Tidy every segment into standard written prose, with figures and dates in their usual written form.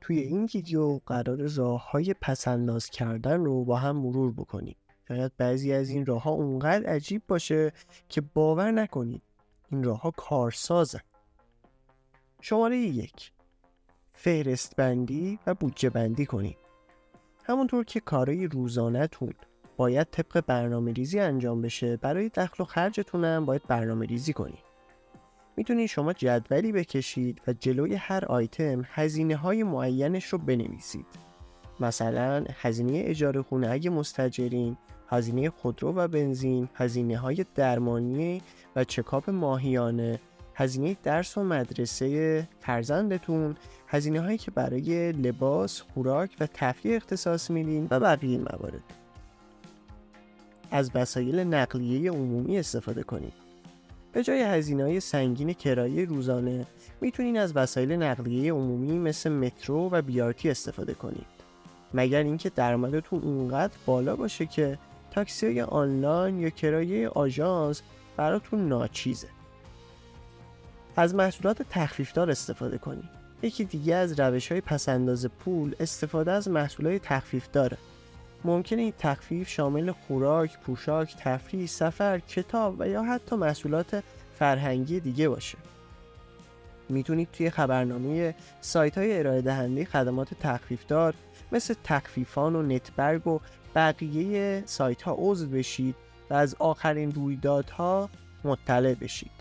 توی این ویدیو قرار راه‌های پس‌انداز کردن رو با هم مرور بکنیم. شاید بعضی از این راه‌ها اونقدر عجیب باشه که باور نکنید این راه‌ها کارسازن. شماره 1. فهرست بندی و بودجه بندی کنید. همونطور که کارهای روزانه‌تون باید طبق برنامه‌ریزی انجام بشه، برای دخل و خرجتون هم باید برنامه‌ریزی کنید. میتونید شما جدولی بکشید و جلوی هر آیتم هزینه‌های معینش رو بنویسید. مثلا هزینه اجاره خونه اگه مستاجرین، هزینه خودرو و بنزین، هزینه‌های درمانی و چکاپ ماهیانه، هزینه درس و مدرسه فرزندتون، هزینه‌هایی که برای لباس، خوراک و تفریح اختصاص میدین و بقیه موارد. از وسایل نقلیه عمومی استفاده کنید. به جای هزینه‌های سنگین کرایه روزانه میتونین از وسایل نقلیه عمومی مثل مترو و BRT استفاده کنید. مگر اینکه درآمدتون اونقدر بالا باشه که تاکسی آنلاین یا کرایه آژانس براتون ناچیزه. از محصولات تخفیفدار استفاده کنید. یکی دیگه از روش‌های پس‌انداز پول استفاده از محصولات تخفیفداره. ممکنه این تخفیف شامل خوراک، پوشاک، تفریح، سفر، کتاب و یا حتی محصولات فرهنگی دیگه باشه. میتونید توی خبرنامه سایت‌های ارائه دهنده خدمات تخفیفدار مثل تخفیفان و نتبرگ و بقیه سایت‌ها عضو بشید و از آخرین رویدادها مطلع بشید.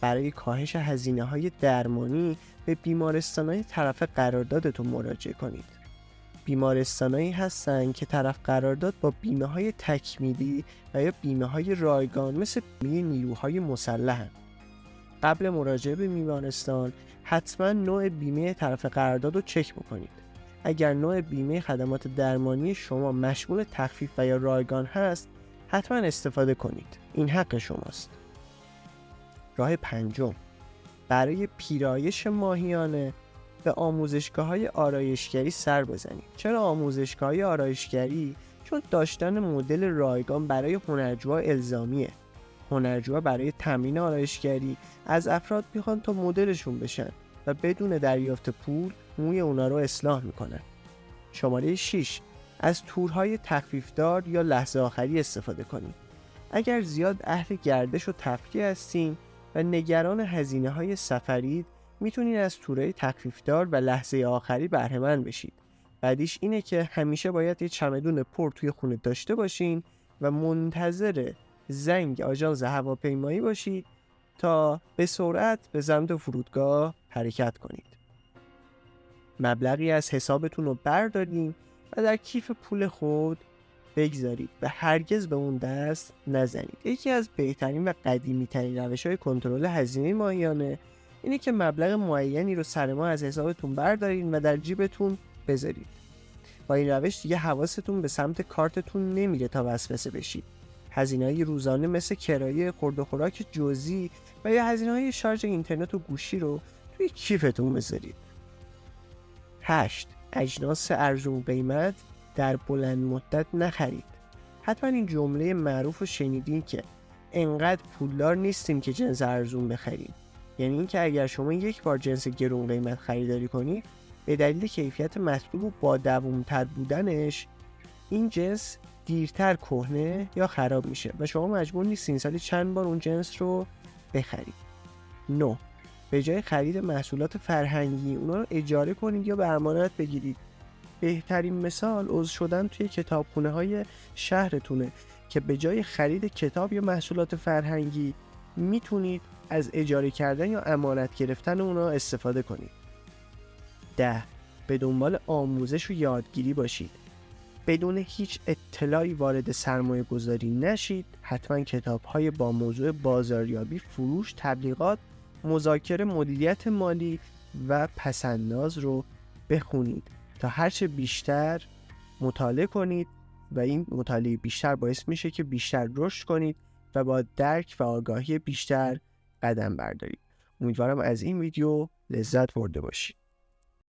برای کاهش هزینه‌های درمانی به بیمارستان‌های طرف قراردادتون مراجعه کنید. بیمارستانایی هستن که طرف قرارداد با بیمه‌های تکمیلی و یا بیمه‌های رایگان مثل بیمه نیروهای مسلحن. قبل مراجعه به بیمارستان حتما نوع بیمه طرف قرارداد رو چک بکنید. اگر نوع بیمه خدمات درمانی شما مشمول تخفیف و یا رایگان هست، حتما استفاده کنید. این حق شماست. راه 5. برای پیرایش ماهیانه به آموزشگاه‌های آرایشگری سر بزنید. چرا آموزشگاه‌های آرایشگری؟ چون داشتن مدل رایگان برای هنرجوها الزامیه. هنرجوها برای تمرین آرایشگری از افراد میخوان تا مدلشون بشن و بدون دریافت پول موی اونا رو اصلاح میکنن. شماره 6. از تورهای تخفیفدار یا لحظه آخری استفاده کنید. اگر زیاد اهل گردش و تفریح هستین و نگران هزینه‌های سفرید، میتونید از تورهای تخفیفدار و لحظه آخری بهره‌مند بشید. بعدیش اینه که همیشه باید یه چمدون پر توی خونه داشته باشین و منتظر زنگ آژانس هواپیمایی باشید تا به سرعت به سمت فرودگاه حرکت کنید. مبلغی از حسابتون رو بردارین و در کیف پول خود بگذارید و هرگز به اون دست نزنید. یکی از بهترین و قدیمی ترین روش‌های کنترل هزینه ماهیانه اینه که مبلغ معینی رو سر ماه از حسابتون بردارین و در جیبتون بذارید. با این روش دیگه حواستون به سمت کارتتون نمیره تا وسوسه بشید. هزینه‌های روزانه مثل کرایه، خورد و خوراک جزئی و یا هزینه‌های شارژ اینترنت و گوشی رو توی کیفتون بذارید. 8. اجناس ارزون قیمت در بلند مدت نخرید. حتما این جمله معروف رو شنیدین که انقدر پولدار نیستیم که جنس ارزون بخریم. یعنی اینکه اگر شما یک بار جنس گرون قیمت خریداری کنید، به دلیل کیفیت مطلوب و با دوام‌تر بودنش این جنس دیرتر کهنه یا خراب میشه و شما مجبور نیستین سالی چند بار اون جنس رو بخرید. 9. به جای خرید محصولات فرهنگی اونا رو اجاره کنید یا به امانت بگیرید. بهترین مثال عضو شدن توی کتابخونه‌های شهرتونه که به جای خرید کتاب یا محصولات فرهنگی میتونید از اجاره کردن یا امانت گرفتن اونا استفاده کنید. 10. به دنبال آموزش و یادگیری باشید. بدون هیچ اطلاعی وارد سرمایه گذاری نشید. حتما کتاب‌های با موضوع بازاریابی، فروش، تبلیغات، مذاکره، مدیریت مالی و پس‌انداز رو بخونید تا هرچه بیشتر مطالعه کنید و این مطالعه بیشتر باعث میشه که بیشتر رشد کنید و با درک و آگاهی بیشتر قدم بردارید. امیدوارم از این ویدیو لذت برده باشید.